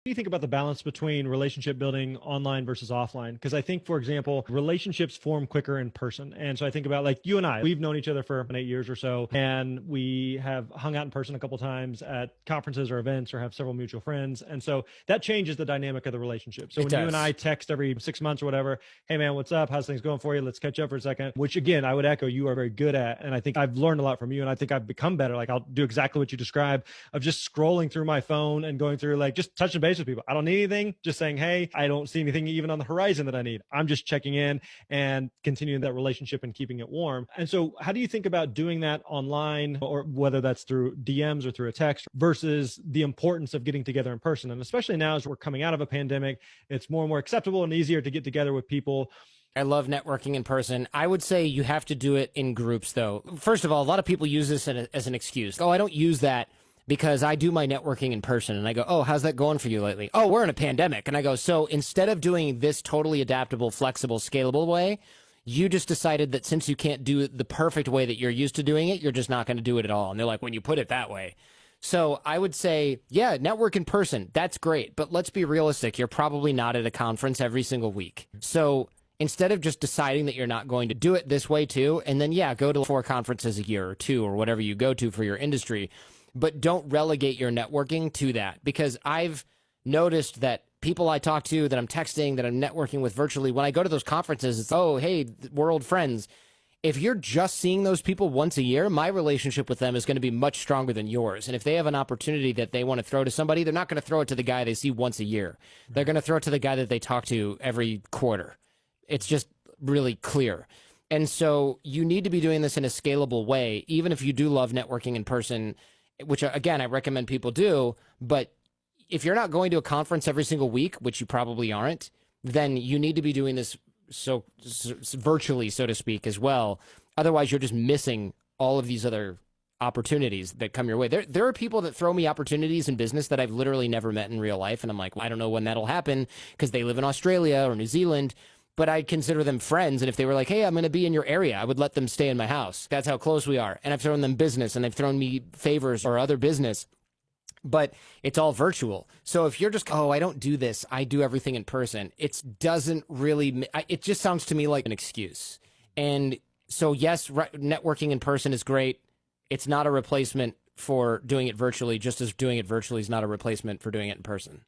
Do you think about the balance between relationship building online versus offline? Because I think, for example, relationships form quicker in person. And so I think about like you and I, we've known each other for 8 years or so, and we have hung out in person a couple times at conferences or events or have several mutual friends. And so that changes the dynamic of the relationship. So It when you and I does. text every 6 months or whatever, hey man, what's up? How's things going for you? Let's catch up for a second, which again, I would echo you are very good at. And I think I've learned a lot from you. And I think I've become better. Like I'll do exactly what you described of just scrolling through my phone and going through like just touching base with people. I don't need anything, just saying, hey, I don't see anything even on the horizon that I need. I'm just checking in and continuing that relationship and keeping it warm. And so how do you think about doing that online, or whether that's through DMs or through a text, versus the importance of getting together in person? And especially now as we're coming out of a pandemic, it's more and more acceptable and easier to get together with people. I love networking in person. I would say you have to do it in groups, though. First of all, a lot of people use this as an excuse. Oh, I don't use that because I do my networking in person. And I go, oh, how's that going for you lately? Oh, we're in a pandemic. And I go, so instead of doing this totally adaptable, flexible, scalable way, you just decided that since you can't do it the perfect way that you're used to doing it, you're just not going to do it at all. And they're like, when you put it that way. So I would say, yeah, network in person. That's great. But let's be realistic. You're probably not at a conference every single week. So instead of just deciding that you're not going to do it this way too, and then, yeah, go to 4 conferences a year or 2 or whatever you go to for your industry, but don't relegate your networking to that. Because I've noticed that people I talk to, that I'm texting, that I'm networking with virtually, when I go to those conferences, it's, oh, hey, we're old friends. If you're just seeing those people once a year, my relationship with them is going to be much stronger than yours. And if they have an opportunity that they want to throw to somebody, they're not going to throw it to the guy they see once a year. They're going to throw it to the guy that they talk to every quarter. It's just really clear. And so you need to be doing this in a scalable way, even if you do love networking in person, which, again, I recommend people do. But if you're not going to a conference every single week, which you probably aren't, then you need to be doing this so virtually, so to speak, as well. Otherwise, you're just missing all of these other opportunities that come your way. There are people that throw me opportunities in business that I've literally never met in real life. And I'm like, well, I don't know when that'll happen because they live in Australia or New Zealand. But I'd consider them friends. And if they were like, hey, I'm going to be in your area, I would let them stay in my house. That's how close we are. And I've thrown them business, and they've thrown me favors or other business. But it's all virtual. So if you're just, oh, I don't do this, I do everything in person, it doesn't really, it just sounds to me like an excuse. And so, yes, networking in person is great. It's not a replacement for doing it virtually, just as doing it virtually is not a replacement for doing it in person.